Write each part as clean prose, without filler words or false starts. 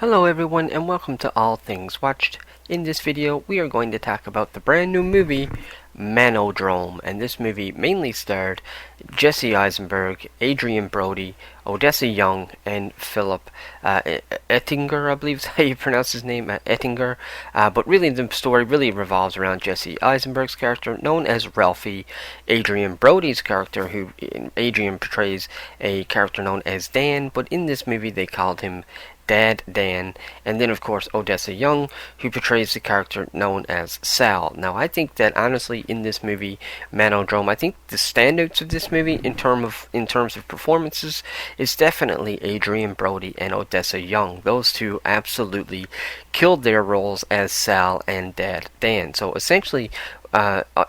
Hello everyone and welcome to All Things Watched. In this video we are going to talk about the brand new movie Manodrome, and this movie mainly starred Jesse Eisenberg, Adrien Brody, Odessa Young, and Philip Ettinger, I believe is how you pronounce his name, Ettinger. But really the story really revolves around Jesse Eisenberg's character, known as Ralphie, Adrien Brody's character, who Adrien portrays a character known as Dan, but in this movie they called him Dad Dan, and then of course Odessa Young, who portrays the character known as Sal. Now I think that honestly in this movie Manodrome, I think the standouts of this movie in terms of performances is definitely Adrien Brody and Odessa Young. Those two absolutely killed their roles as Sal and Dad Dan. So essentially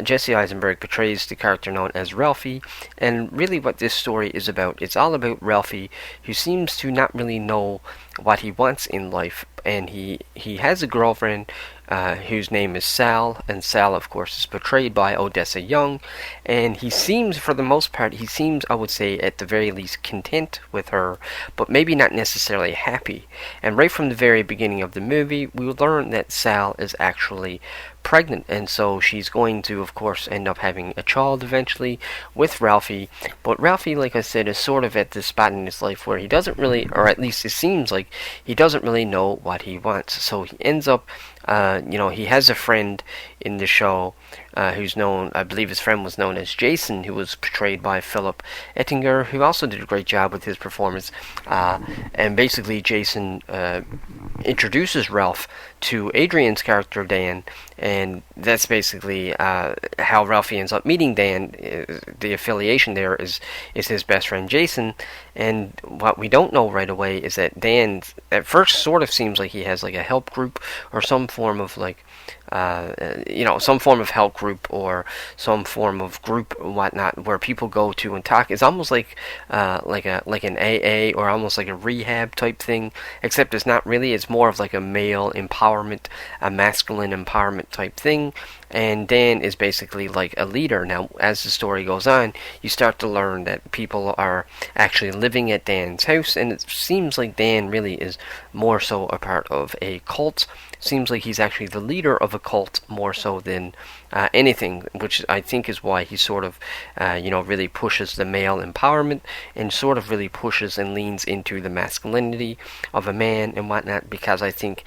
Jesse Eisenberg portrays the character known as Ralphie, and really what this story is about, it's all about Ralphie, who seems to not really know what he wants in life, and he has a girlfriend whose name is Sal, and Sal of course is portrayed by Odessa Young, and he seems, for the most part, I would say at the very least content with her, but maybe not necessarily happy. And right from the very beginning of the movie we learn that Sal is actually pregnant, and so she's going to of course end up having a child eventually with Ralphie. But Ralphie, like I said, is sort of at this spot in his life where he doesn't really, or at least it seems like he doesn't really know what he wants. So he ends up he has a friend in the show who's known, I believe his friend was known as Jason, who was portrayed by Philip Ettinger, who also did a great job with his performance. And basically Jason introduces Ralph to Adrien's character Dan, and that's basically how Ralphie ends up meeting Dan. The affiliation there is his best friend Jason, and what we don't know right away is that Dan at first sort of seems like he has like a help group or some form of like some form of help group or some form of group and whatnot where people go to and talk. It's almost like an AA or almost like a rehab type thing, except it's not really. It's more of like a male empowerment, a masculine empowerment type thing. And Dan is basically like a leader. Now, as the story goes on, you start to learn that people are actually living at Dan's house, and it seems like Dan really is more so a part of a cult. Seems like he's actually the leader of a cult more so than anything, which I think is why he sort of, really pushes the male empowerment and sort of really pushes and leans into the masculinity of a man and whatnot, because I think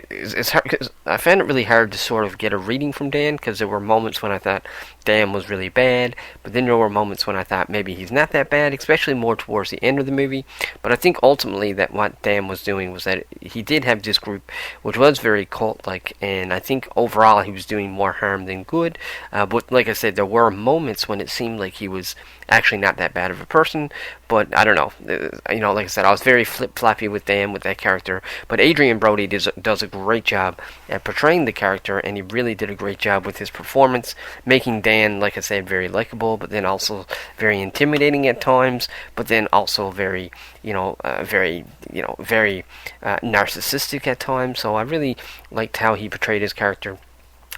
it's hard, cause I found it really hard to sort of get a reading from Dan, because there were moments when I thought Dan was really bad, but then there were moments when I thought maybe he's not that bad, especially more towards the end of the movie. But I think ultimately that what Dan was doing was that he did have this group which was very cult-like, and I think overall he was doing more harm than good. But like I said, there were moments when it seemed like he was actually not that bad of a person, but I don't know. Like I said, I was very flip-floppy with Dan, with that character, but Adrien Brody does a great job at portraying the character, and he really did a great job with his performance, making Dan, like I said, very likable, but then also very intimidating at times, but then also very narcissistic at times. So I really liked how he portrayed his character.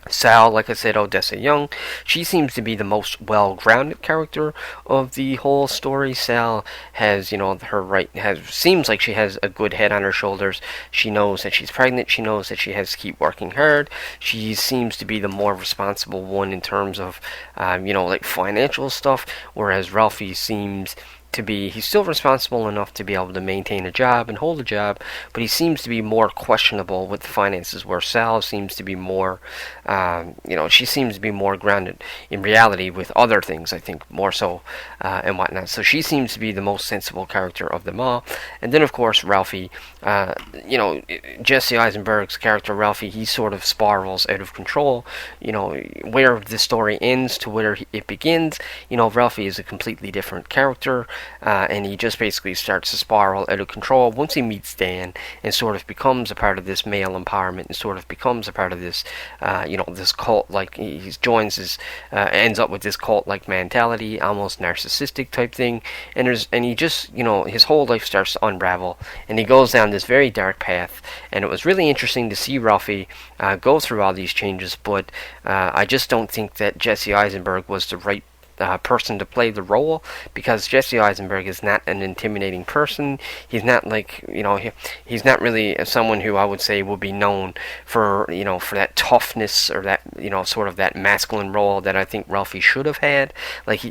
Sal, like I said, Odessa Young, she seems to be the most well-grounded character of the whole story. Sal has, seems like she has a good head on her shoulders. She knows that she's pregnant. She knows that she has to keep working hard. She seems to be the more responsible one in terms of, financial stuff, whereas Ralphie seems to be, he's still responsible enough to be able to maintain a job and hold a job, but he seems to be more questionable with the finances, where Sal seems to be more, she seems to be more grounded in reality with other things, I think, more so, and whatnot. So she seems to be the most sensible character of them all. And then, of course, Ralphie, Jesse Eisenberg's character, Ralphie, he sort of spirals out of control. Where the story ends to where it begins, Ralphie is a completely different character. And he just basically starts to spiral out of control once he meets Dan and sort of becomes a part of this male empowerment and sort of becomes a part of this, this cult. Like he ends up with this cult-like mentality, almost narcissistic type thing, and he just, his whole life starts to unravel, and he goes down this very dark path. And it was really interesting to see Ralphie go through all these changes, but I just don't think that Jesse Eisenberg was the right person to play the role, because Jesse Eisenberg is not an intimidating person. He's not like, he's not really someone who I would say will be known for, for that toughness, or that, sort of that masculine role that I think Ralphie should have had. Like,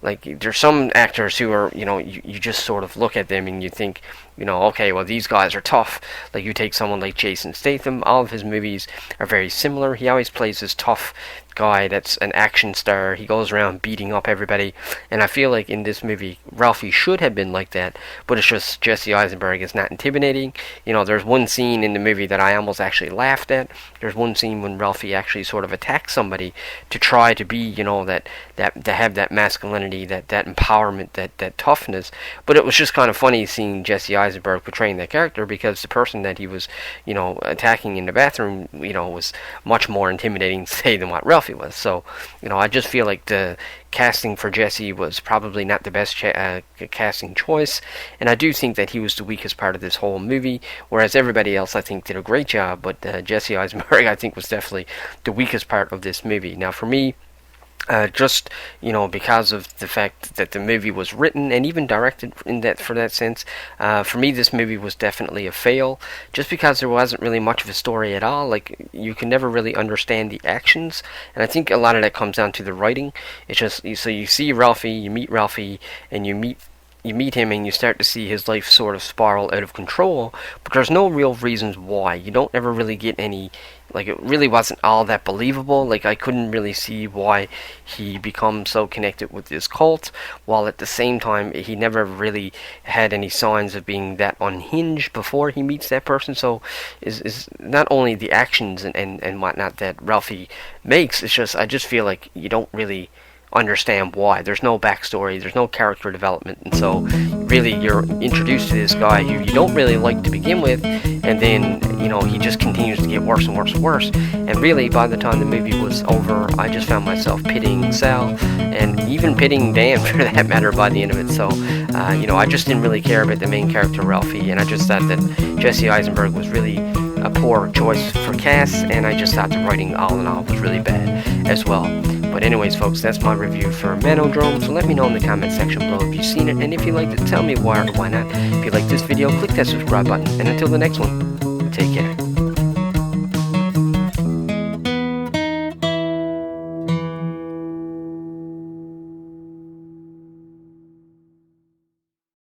like there's some actors who are, you just sort of look at them and you think, okay, well, these guys are tough. Like, you take someone like Jason Statham, all of his movies are very similar. He always plays this tough guy that's an action star. He goes around beating up everybody, and I feel like in this movie Ralphie should have been like that, but it's just Jesse Eisenberg is not intimidating. There's one scene in the movie that I almost actually laughed at. There's one scene when Ralphie actually sort of attacks somebody to try to be, that to have that masculinity, that empowerment, that toughness. But it was just kind of funny seeing Jesse Eisenberg portraying that character, because the person that he was, attacking in the bathroom, was much more intimidating, say, than what Ralphie was. So, I just feel like the casting for Jesse was probably not the best casting choice, and I do think that he was the weakest part of this whole movie, whereas everybody else I think did a great job, but Jesse Eisenberg I think was definitely the weakest part of this movie. Now, for me, just because of the fact that the movie was written and even directed for that sense, for me this movie was definitely a fail, just because there wasn't really much of a story at all. Like, you can never really understand the actions, and I think a lot of that comes down to the writing. It's just, so you see Ralphie, you meet Ralphie, and you meet him and you start to see his life sort of spiral out of control, but there's no real reasons why. You don't ever really get any, like, it really wasn't all that believable. Like, I couldn't really see why he becomes so connected with this cult, while at the same time he never really had any signs of being that unhinged before he meets that person. So is not only the actions and whatnot that Ralphie makes, it's just, I just feel like you don't really understand why. There's no backstory, there's no character development, and so really you're introduced to this guy who you don't really like to begin with, and then he just continues to get worse and worse and worse, and really by the time the movie was over I just found myself pitying Sal, and even pitying Dan for that matter by the end of it. So I just didn't really care about the main character Ralphie, and I just thought that Jesse Eisenberg was really a poor choice for cast, and I just thought the writing all in all was really bad as well. But anyways, folks, that's my review for Manodrome, so let me know in the comment section below if you've seen it, and if you liked it, tell me why or why not. If you like this video, click that subscribe button, and until the next one, take care.